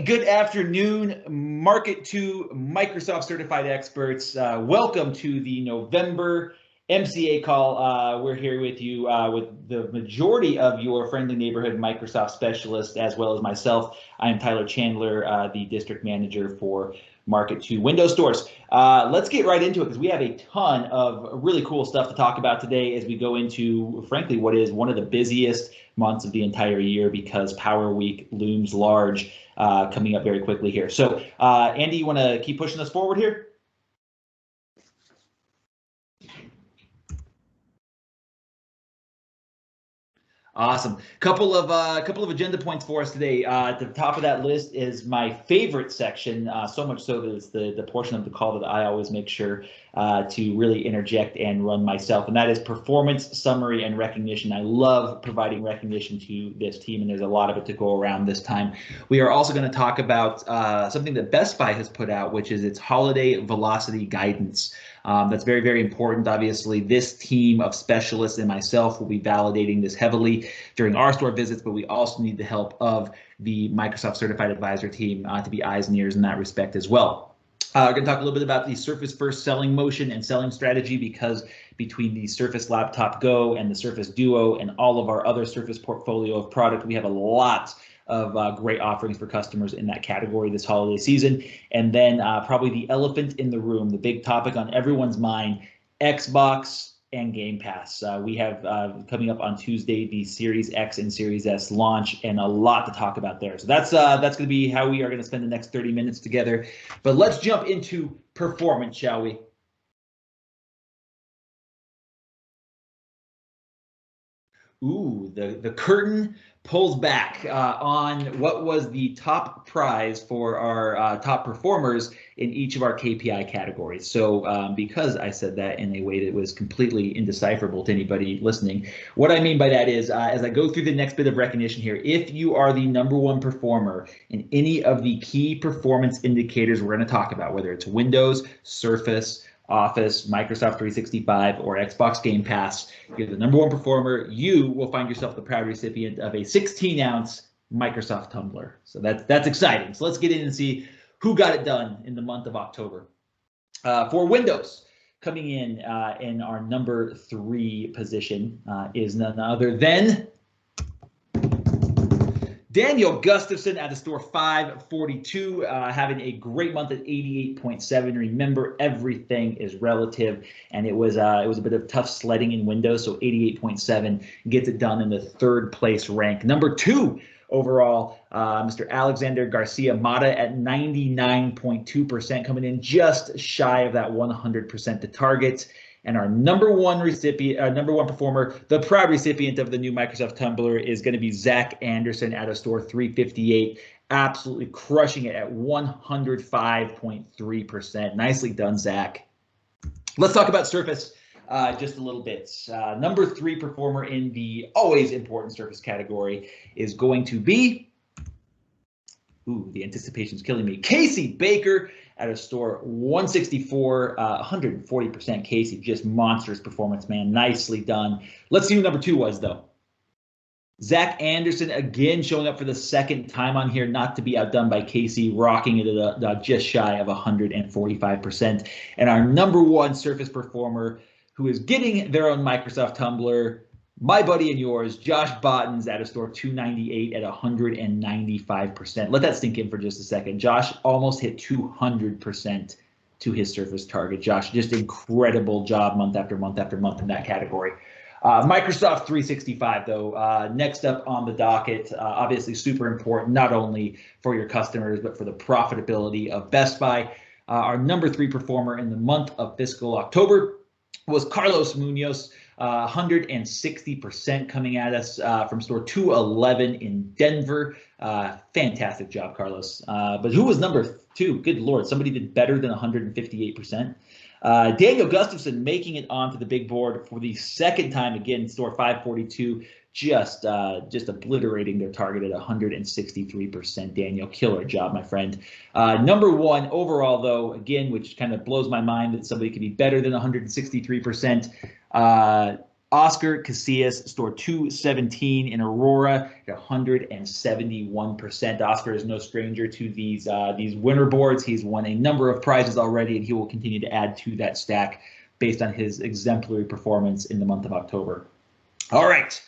good afternoon, Market 2 Microsoft certified experts. Welcome to the November MCA call. We're here with you with the majority of your friendly neighborhood Microsoft specialists, as well as myself. I am Tyler Chandler, the district manager for Market 2 Windows stores. Let's get right into it because we have a ton of really cool stuff to talk about today as we go into, frankly, what is one of the busiest months of the entire year because Power Week looms large coming up very quickly here. So, Andy, you want to keep pushing us forward here? Awesome. Couple of agenda points for us today. At the top of that list is my favorite section, so much so that it's the portion of the call that I always make sure to really interject and run myself, and that is performance summary and recognition. I love providing recognition to this team, and there's a lot of it to go around this time. We are also going to talk about something that Best Buy has put out, which is its holiday velocity guidance. That's very, very important. Obviously, this team of specialists and myself will be validating this heavily during our store visits, but we also need the help of the Microsoft Certified Advisor team to be eyes and ears in that respect as well. We're going to talk a little bit about the Surface First selling motion and selling strategy, because between the Surface Laptop Go and the Surface Duo and all of our other Surface portfolio of product, we have a lot of great offerings for customers in that category this holiday season. And then probably the elephant in the room, the big topic on everyone's mind, Xbox and Game Pass. We have coming up on Tuesday the Series X and Series S launch, and a lot to talk about there. So that's going to be how we are going to spend the next 30 minutes together. But let's jump into performance, shall we? Ooh, the curtain pulls back on what was the top prize for our top performers in each of our KPI categories. So because I said that in a way that was completely indecipherable to anybody listening, what I mean by that is as I go through the next bit of recognition here, if you are the #1 performer in any of the key performance indicators we're going to talk about, whether it's Windows, Surface, Office, Microsoft 365, or Xbox Game Pass, you're the #1 performer, you will find yourself the proud recipient of a 16-ounce Microsoft tumbler. So that's exciting. So let's get in and see who got it done in the month of October. For Windows, coming in our #3 position is none other than Daniel Gustafson out of store 542, having a great month at 88.7. Remember, everything is relative, and it was a bit of tough sledding in Windows, so 88.7 gets it done in the 3rd place rank. #2 overall, Mr. Alexander Garcia Mata at 99.2%, coming in just shy of that 100% to target. And our #1 recipient, #1 performer, the proud recipient of the new Microsoft Tumbler, is going to be Zach Anderson out of store 358, absolutely crushing it at 105.3%. Nicely done, Zach. Let's talk about Surface just a little bit. #3 performer in the always important Surface category is going to be, ooh, the anticipation's killing me, Casey Baker out of store 164, 140%. Casey, just monstrous performance, man. Nicely done. Let's see who #2 was, though. Zach Anderson, again, showing up for the 2nd time on here, not to be outdone by Casey, rocking it at just shy of 145%. And our #1 Surface performer, who is getting their own Microsoft Tumbler, my buddy and yours, Josh Bottens out of store 298 at 195%. Let that sink in for just a second. Josh almost hit 200% to his Surface target. Josh, just incredible job month after month after month in that category. Microsoft 365, though, next up on the docket, obviously super important, not only for your customers, but for the profitability of Best Buy. Our #3 performer in the month of fiscal October was Carlos Munoz, 160% coming at us from store 211 in Denver. Fantastic job, Carlos. But who was #2? Good Lord, somebody did better than 158%. Daniel Gustafson making it onto the big board for the 2nd time again, store 542, just obliterating their target at 163%. Daniel, killer job, my friend. #1 overall, though, again, which kind of blows my mind that somebody could be better than 163%. Oscar Casillas, store 217 in Aurora at 171%. Oscar is no stranger to these winner boards. He's won a number of prizes already, and he will continue to add to that stack based on his exemplary performance in the month of October. All right.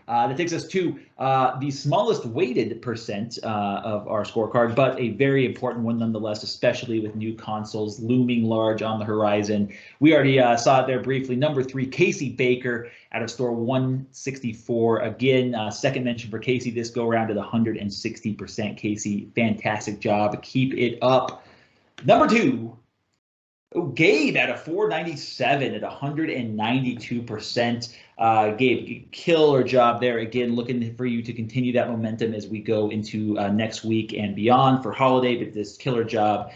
That takes us to the smallest weighted percent of our scorecard, but a very important one nonetheless, especially with new consoles looming large on the horizon. We already saw it there briefly. Number 3, Casey Baker out of store 164. Again, second mention for Casey this go around at 160%. Casey, fantastic job. Keep it up. Number 2, Gabe at a 497 at 192%. Gabe, killer job there. Again, looking for you to continue that momentum as we go into next week and beyond for holiday, but this killer job,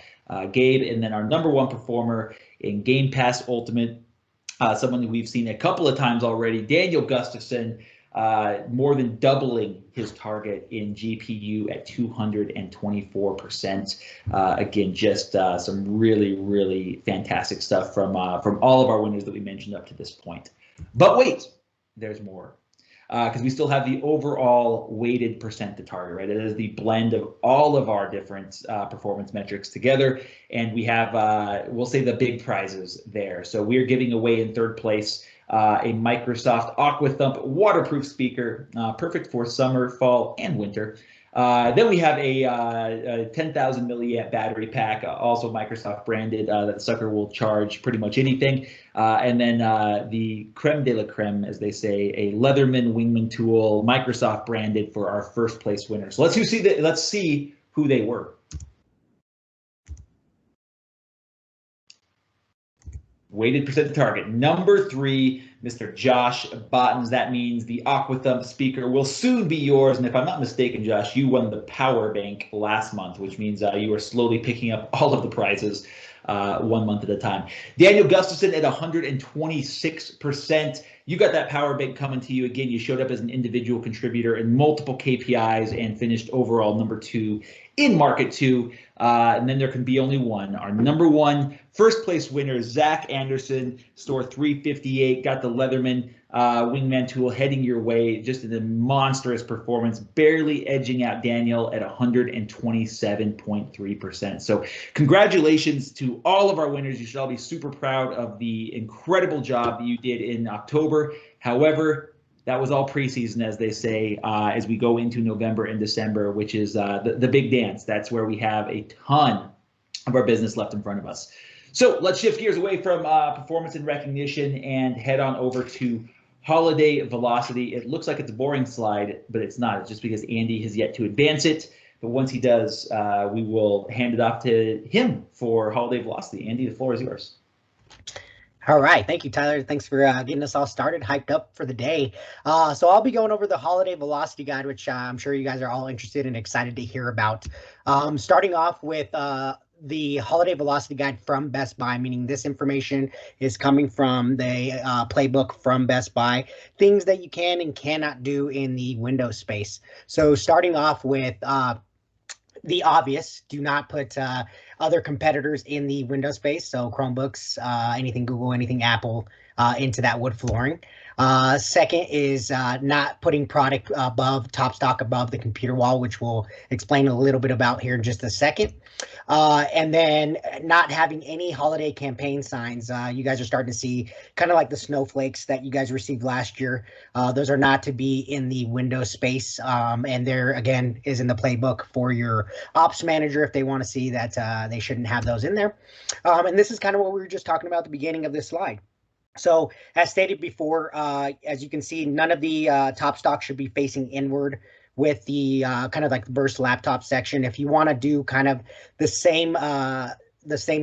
Gabe. And then our number 1 performer in Game Pass Ultimate, someone who we've seen a couple of times already, Daniel Gustafson, more than doubling his target in GPU at 224%. Again, just some really, really fantastic stuff from all of our winners that we mentioned up to this point. But wait, there's more, because we still have the overall weighted percent to target, right? It is the blend of all of our different performance metrics together, and we have, we'll say, the big prizes there. So we're giving away in third place a Microsoft AquaThump waterproof speaker, perfect for summer, fall, and winter. Then we have a 10,000 milliamp battery pack, also Microsoft branded. That sucker will charge pretty much anything. And then the creme de la creme, as they say, a Leatherman Wingman tool, Microsoft branded, for our first place winner. So let's see who they were. Weighted percent to target. Number 3, Mr. Josh Bottens. That means the AquaThump speaker will soon be yours. And if I'm not mistaken, Josh, you won the power bank last month, which means you are slowly picking up all of the prizes 1 month at a time. Daniel Gustafson at 126%. You got that power bank coming to you. Again, you showed up as an individual contributor in multiple KPIs and finished overall number 2 in Market 2. And then there can be only one. Our number 1 first place winner, Zach Anderson, store 358, got the Leatherman Wingman tool heading your way. Just a monstrous performance, barely edging out Daniel at 127.3%. So congratulations to all of our winners. You should all be super proud of the incredible job that you did in October. However, that was all preseason, as they say, as we go into November and December, which is the big dance. That's where we have a ton of our business left in front of us. So let's shift gears away from performance and recognition and head on over to holiday velocity. It looks like it's a boring slide, but it's not. It's just because Andy has yet to advance it. But once he does, we will hand it off to him for holiday velocity. Andy, the floor is yours. All right. Thank you, Tyler. Thanks for getting us all started, hyped up for the day. So I'll be going over the holiday velocity guide, which I'm sure you guys are all interested and excited to hear about. Starting off with the holiday velocity guide from Best Buy, meaning this information is coming from the playbook from Best Buy, things that you can and cannot do in the Windows space. So starting off with the obvious, do not put other competitors in the Windows space. So Chromebooks, anything Google, anything Apple, into that wood flooring. Second is not putting product top stock above the computer wall, which we'll explain a little bit about here in just a second. And then not having any holiday campaign signs. You guys are starting to see kind of like the snowflakes that you guys received last year. Those are not to be in the Windows space. And there, again, is in the playbook for your ops manager if they want to see that they shouldn't have those in there. And this is kind of what we were just talking about at the beginning of this slide. So as stated before, as you can see, none of the top stock should be facing inward with the kind of like the burst laptop section. If you want to do kind of the same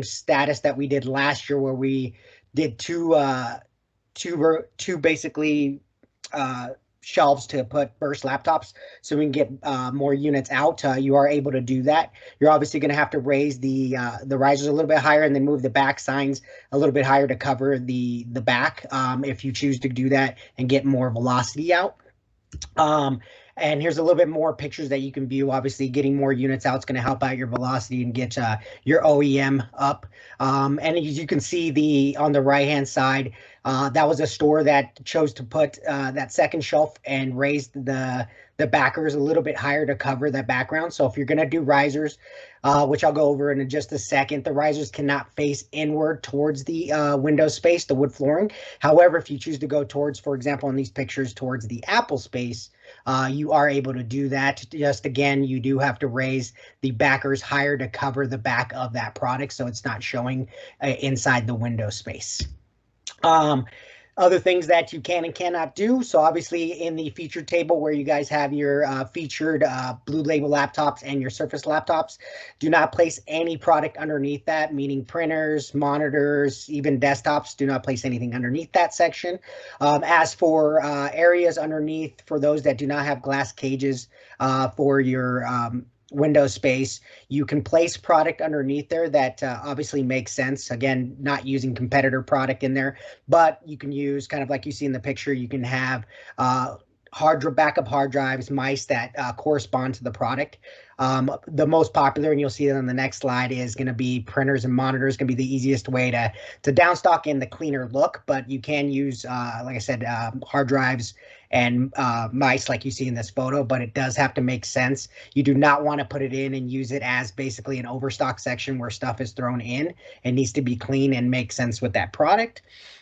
status that we did last year, where we did two basically shelves to put burst laptops so we can get more units out, you are able to do that. You're obviously going to have to raise the risers a little bit higher and then move the back signs a little bit higher to cover the back if you choose to do that and get more velocity out. And here's a little bit more pictures that you can view. Obviously, getting more units out is going to help out your velocity and get your OEM up. And as you can see, on the right-hand side, that was a store that chose to put that second shelf and raised the backers a little bit higher to cover that background. So if you're going to do risers, which I'll go over in just a second, the risers cannot face inward towards the window space, the wood flooring. However, if you choose to go towards, for example, in these pictures, towards the Apple space, you are able to do that. Just again, you do have to raise the backers higher to cover the back of that product so it's not showing inside the window space. Other things that you can and cannot do. So obviously in the featured table where you guys have your featured Blue Label laptops and your Surface laptops, do not place any product underneath that, meaning printers, monitors, even desktops. Do not place anything underneath that section. As for areas underneath, for those that do not have glass cages for your window space, you can place product underneath there that obviously makes sense. Again, not using competitor product in there, but you can use, kind of like you see in the picture, you can have backup hard drives, mice that correspond to the product. The most popular, and you'll see it on the next slide, is going to be printers and monitors. Going to be the easiest way to downstock in the cleaner look, but you can use, like I said, hard drives and mice like you see in this photo, but it does have to make sense. You do not want to put it in and use it as basically an overstock section where stuff is thrown in. It needs to be clean and make sense with that product.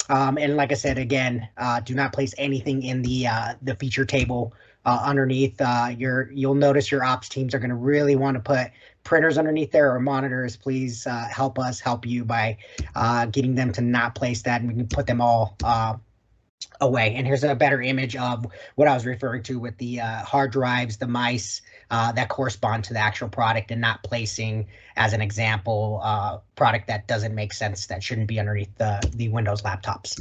And like I said, again, do not place anything in the feature table underneath. You'll notice your ops teams are going to really want to put printers underneath there or monitors. Please help us help you by getting them to not place that, and we can put them all away. And here's a better image of what I was referring to with the hard drives, the mice that correspond to the actual product, and not placing, as an example, product that doesn't make sense, that shouldn't be underneath the Windows laptops.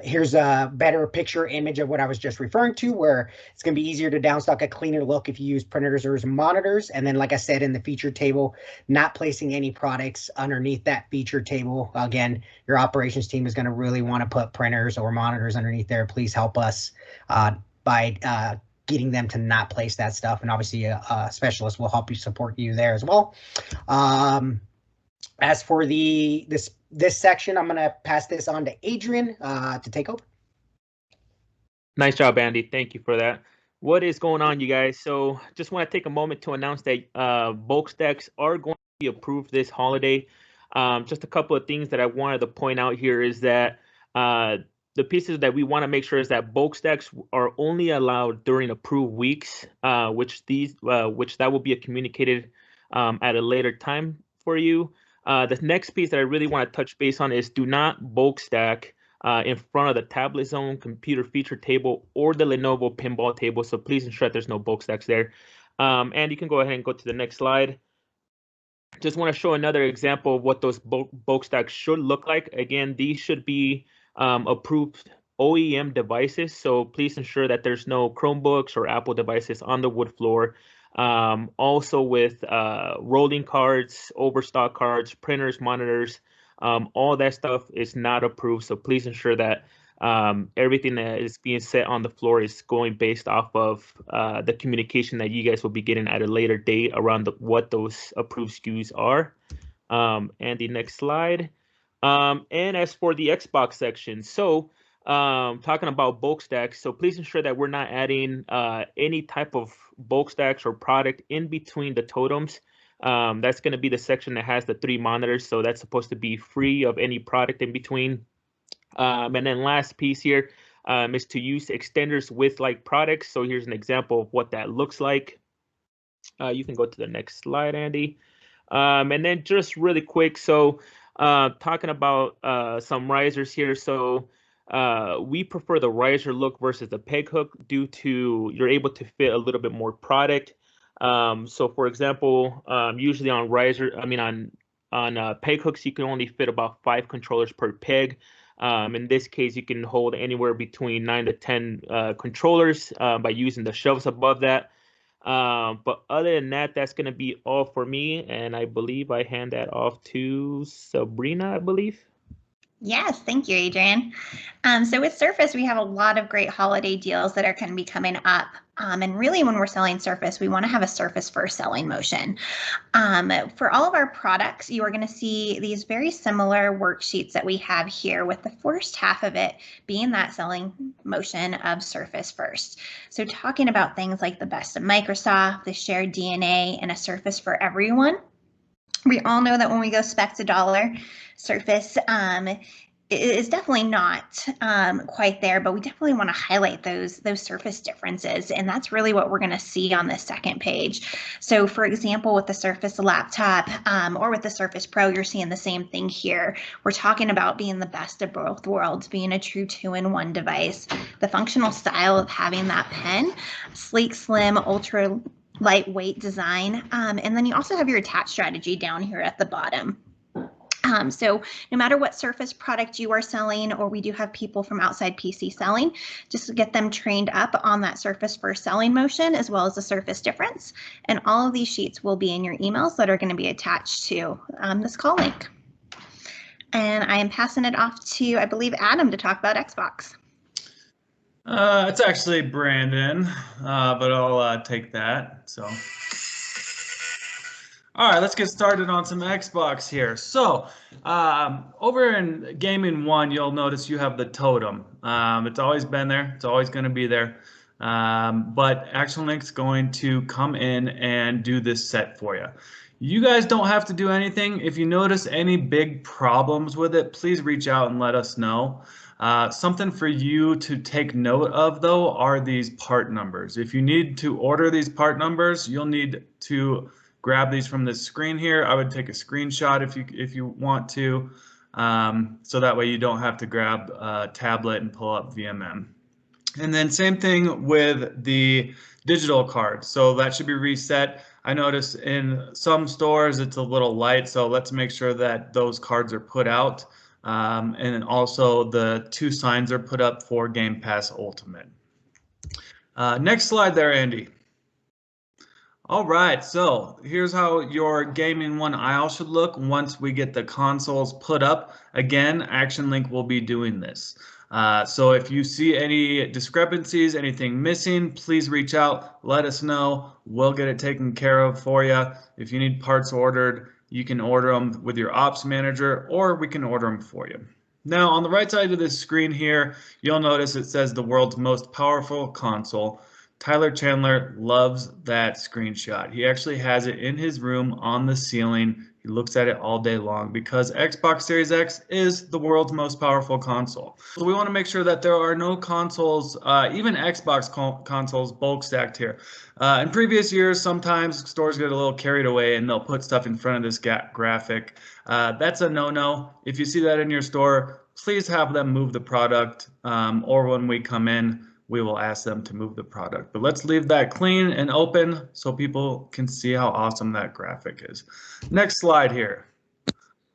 Here's a better picture image of what I was just referring to, where it's going to be easier to downstock a cleaner look if you use printers or monitors. And then, like I said, in the feature table, not placing any products underneath that feature table. Again, your operations team is going to really want to put printers or monitors underneath there. Please help us by getting them to not place that stuff. And obviously a specialist will help you support you there as well. As for this section, I'm going to pass this on to Adrian to take over. Nice job, Andy. Thank you for that. What is going on, you guys? So just want to take a moment to announce that bulk stacks are going to be approved this holiday. Just a couple of things that I wanted to point out here is that the pieces that we want to make sure is that bulk stacks are only allowed during approved weeks, which that will be communicated at a later time for you. The next piece that I really want to touch base on is do not bulk stack in front of the tablet zone, computer feature table, or the Lenovo pinball table. So please ensure that there's no bulk stacks there. And you can go ahead and go to the next slide. Just want to show another example of what those bulk stacks should look like. Again, these should be approved OEM devices, so please ensure that there's no Chromebooks or Apple devices on the wood floor. Also with rolling cards, overstock cards, printers, monitors, all that stuff is not approved, so please ensure that everything that is being set on the floor is going based off of the communication that you guys will be getting at a later date around what those approved SKUs are. And the next slide. And as for the Xbox section, so talking about bulk stacks, so please ensure that we're not adding any type of bulk stacks or product in between the totems. That's going to be the section that has the 3 monitors, so that's supposed to be free of any product in between. And then last piece here is to use extenders with like products. So here's an example of what that looks like. You can go to the next slide, Andy. And then just really quick, so talking about some risers here. So we prefer the riser look versus the peg hook due to you're able to fit a little bit more product. So for example, usually on peg hooks, you can only fit about 5 controllers per peg. In this case, you can hold anywhere between 9 to 10 controllers by using the shelves above that. But other than that, that's going to be all for me. And I believe I hand that off to Sabrina, I believe. Yes, thank you, Adrian. So with Surface, we have a lot of great holiday deals that are going to be coming up. And really, when we're selling Surface, we want to have a Surface first selling motion. For all of our products, you are going to see these very similar worksheets that we have here, with the first half of it being that selling motion of Surface first. So talking about things like the best of Microsoft, the shared DNA, and a Surface for everyone. We all know that when we go spec to dollar, Surface is definitely not quite there, but we definitely want to highlight those Surface differences, and that's really what we're going to see on this second page. So, for example, with the Surface laptop or with the Surface Pro, you're seeing the same thing here. We're talking about being the best of both worlds, being a true 2-in-1 device. The functional style of having that pen, sleek, slim, ultra lightweight design, and then you also have your attach strategy down here at the bottom. So no matter what Surface product you are selling, or we do have people from outside PC selling, just to get them trained up on that Surface first selling motion, as well as the Surface difference. And all of these sheets will be in your emails that are going to be attached to this call link. And I am passing it off to, I believe, Adam to talk about Xbox. It's actually Brandon, but I'll take that. So. All right, let's get started on some Xbox here. So over in Gaming 1, you'll notice you have the totem. It's always been there. It's always going to be there. But Action Link's going to come in and do this set for you. You guys don't have to do anything. If you notice any big problems with it, please reach out and let us know. Something for you to take note of, though, are these part numbers. If you need to order these part numbers, you'll need to grab these from this screen here. I would take a screenshot if you want to, so that way you don't have to grab a tablet and pull up VMM. And then same thing with the digital card. So that should be reset. I notice in some stores it's a little light, so let's make sure that those cards are put out. And then also the 2 signs are put up for Game Pass Ultimate. Next slide there, Andy. All right, so here's how your Gaming 1 aisle should look once we get the consoles put up. Again, Action Link will be doing this. So if you see any discrepancies, anything missing, please reach out, let us know. We'll get it taken care of for you. If you need parts ordered, you can order them with your ops manager, or we can order them for you. Now, on the right side of this screen here, you'll notice it says the world's most powerful console. Tyler Chandler loves that screenshot. He actually has it in his room on the ceiling. He looks at it all day long because Xbox Series X is the world's most powerful console. So we want to make sure that there are no consoles, even Xbox consoles, bulk stacked here. In previous years, sometimes stores get a little carried away and they'll put stuff in front of this graphic. That's a no-no. If you see that in your store, please have them move the product, or when we come in, we will ask them to move the product. But let's leave that clean and open so people can see how awesome that graphic is. Next slide here.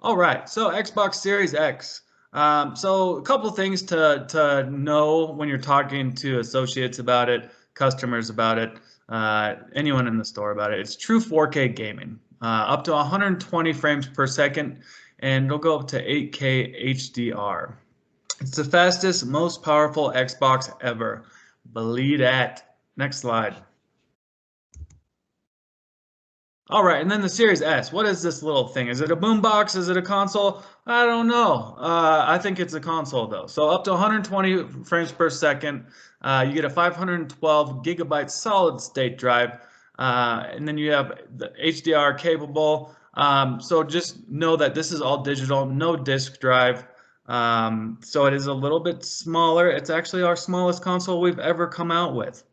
All right, so Xbox Series X. So a couple things to know when you're talking to associates about it, customers about it, anyone in the store about it. It's true 4K gaming, up to 120 frames per second, and it'll go up to 8K HDR. It's the fastest, most powerful Xbox ever. Believe that. Next slide. All right, and then the Series S. What is this little thing? Is it a boombox? Is it a console? I don't know. I think it's a console, though. So up to 120 frames per second. You get a 512 gigabyte solid state drive. And then you have the HDR capable. So just know that this is all digital, no disk drive. So it is a little bit smaller. It's actually our smallest console we've ever come out with.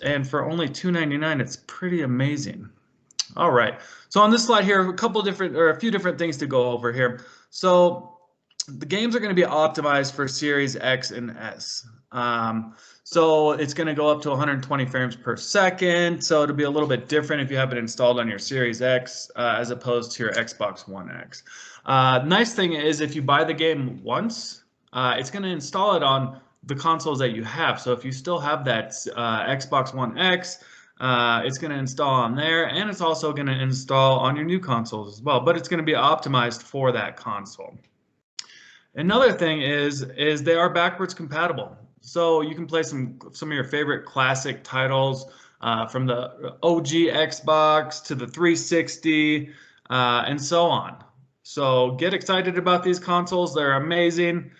And for only $299, it's pretty amazing. All right. So on this slide here, a few different things to go over here. So the games are going to be optimized for Series X and S. So it's going to go up to 120 frames per second. So it'll be a little bit different if you have it installed on your Series X as opposed to your Xbox One X. Nice thing is if you buy the game once, it's going to install it on the consoles that you have. So if you still have that Xbox One X, it's going to install on there, and it's also going to install on your new consoles as well, but it's going to be optimized for that console. Another thing is they are backwards compatible. So you can play some of your favorite classic titles from the OG Xbox to the 360 and so on. So get excited about these consoles. They're amazing.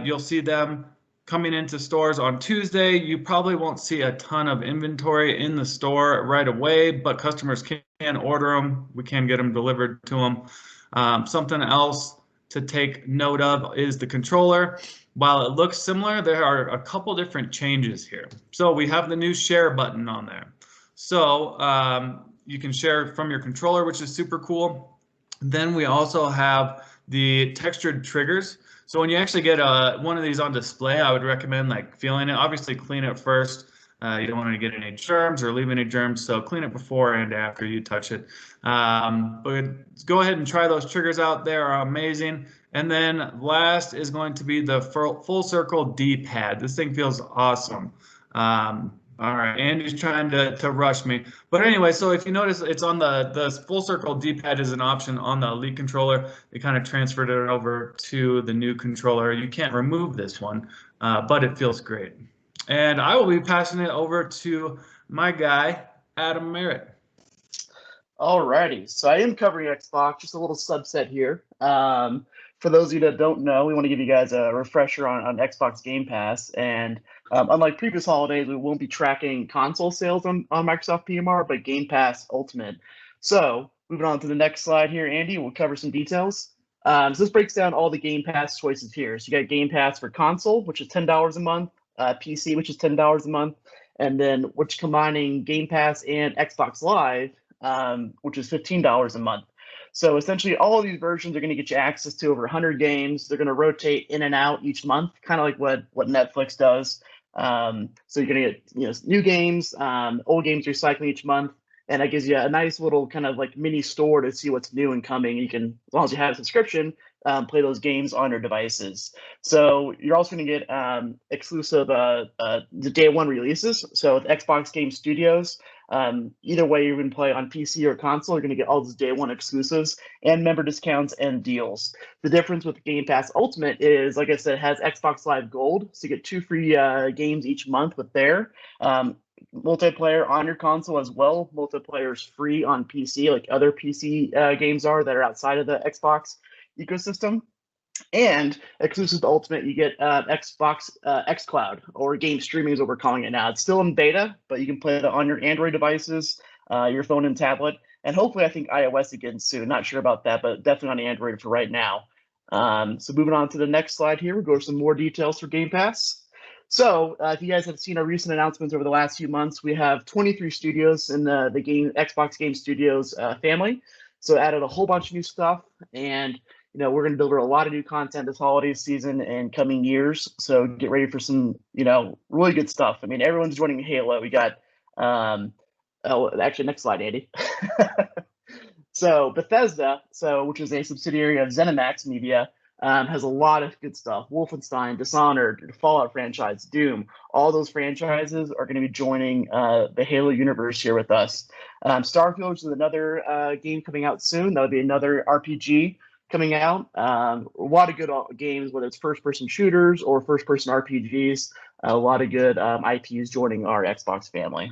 You'll see them coming into stores on Tuesday. You probably won't see a ton of inventory in the store right away, but customers can order them. We can get them delivered to them. Something else to take note of is the controller. While it looks similar, there are a couple different changes here. So we have the new share button on there. So you can share from your controller, which is super cool. Then we also have the textured triggers. So when you actually get one of these on display, I would recommend like feeling it. Obviously clean it first. You don't want to get any germs or leave any germs, so clean it before and after you touch it. But go ahead and try those triggers out. They are amazing. And then last is going to be the full circle D-pad. This thing feels awesome. All right, Andy's trying to rush me. But anyway, so if you notice, it's on the full circle D-pad is an option on the Elite controller. They kind of transferred it over to the new controller. You can't remove this one, but it feels great. And I will be passing it over to my guy, Adam Merritt. Alrighty, so I am covering Xbox, just a little subset here. For those of you that don't know, we want to give you guys a refresher on Xbox Game Pass. And unlike previous holidays, we won't be tracking console sales on Microsoft PMR, but Game Pass Ultimate. So moving on to the next slide here, Andy, we'll cover some details. So this breaks down all the Game Pass choices here. So you got Game Pass for console, which is $10 a month, PC, which is $10 a month, and then which combining Game Pass and Xbox Live, which is $15 a month. So essentially all of these versions are going to get you access to over 100 games. They're going to rotate in and out each month, kind of like what Netflix does. So you're going to get new games, old games recycling each month, and that gives you a nice little kind of like mini store to see what's new and coming. You can, as long as you have a subscription, play those games on your devices. So you're also going to get exclusive the day one releases. So with Xbox Game Studios, either way you can play on PC or console, you're going to get all those day one exclusives and member discounts and deals. The difference with Game Pass Ultimate is, like I said, it has Xbox Live Gold, so you get 2 free games each month with there. Multiplayer on your console as well. Multiplayer is free on PC, like other PC games are that are outside of the Xbox ecosystem. And exclusive to Ultimate, you get Xbox xCloud, or game streaming is what we're calling it now. It's still in beta, but you can play it on your Android devices, your phone and tablet, and hopefully I think iOS again soon. Not sure about that, but definitely on Android for right now. So moving on to the next slide here, we'll go over some more details for Game Pass. So if you guys have seen our recent announcements over the last few months, we have 23 studios in the Xbox Game Studios family. So added a whole bunch of new stuff, and we're going to deliver a lot of new content this holiday season and coming years. So get ready for some, really good stuff. I mean, everyone's joining Halo. We got, actually, next slide, Andy. So Bethesda, which is a subsidiary of ZeniMax Media, has a lot of good stuff. Wolfenstein, Dishonored, the Fallout franchise, Doom. All those franchises are going to be joining the Halo universe here with us. Starfield, which is another game coming out soon. That'll be another RPG coming out. A lot of good games, whether it's first-person shooters or first-person RPGs. A lot of good IPs joining our Xbox family.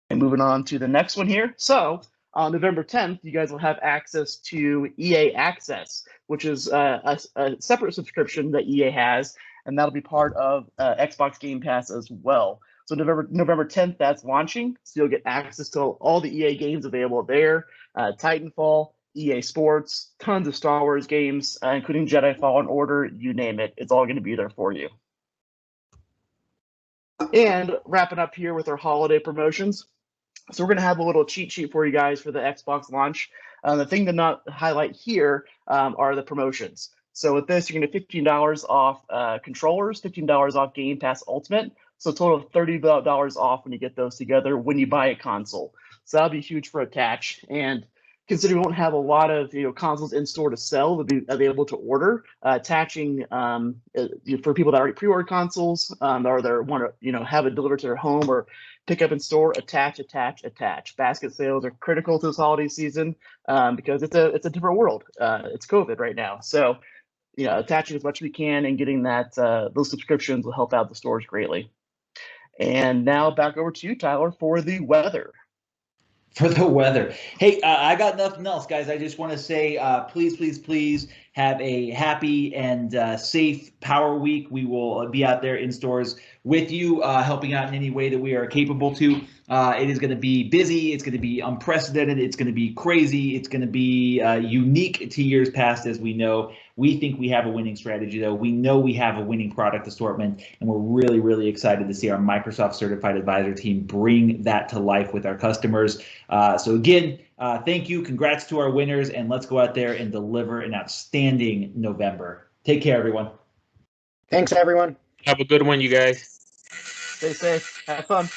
And moving on to the next one here. So on November 10th, you guys will have access to EA Access, which is a separate subscription that EA has, and that'll be part of Xbox Game Pass as well. So November 10th, that's launching. So you'll get access to all the EA games available there. Titanfall, EA Sports, tons of Star Wars games, including Jedi Fallen Order, you name it. It's all going to be there for you. And wrapping up here with our holiday promotions. So we're going to have a little cheat sheet for you guys for the Xbox launch. The thing to not highlight here are the promotions. So with this, you're going to get $15 off controllers, $15 off Game Pass Ultimate. So a total of $30 off when you get those together when you buy a console. So that'll be huge for attach. And considering we won't have a lot of consoles in store to sell, they'll be available to order. Attaching for people that already pre-ordered consoles or they want to have it delivered to their home or pick up in store. Attach. Basket sales are critical to this holiday season because it's a different world. It's COVID right now, so attaching as much as we can and getting that those subscriptions will help out the stores greatly. And now back over to you, Tyler, for the weather. For the weather. Hey, I got nothing else, guys. I just want to say, please have a happy and safe Power Week. We will be out there in stores with you, helping out in any way that we are capable to. It is going to be busy. It's going to be unprecedented. It's going to be crazy. It's going to be unique to years past, as we know. We think we have a winning strategy, though. We know we have a winning product assortment, and we're really excited to see our Microsoft Certified Advisor team bring that to life with our customers. So again, thank you. Congrats to our winners, and let's go out there and deliver an outstanding November. Take care, everyone. Thanks, everyone. Have a good one, you guys. Stay safe. Have fun.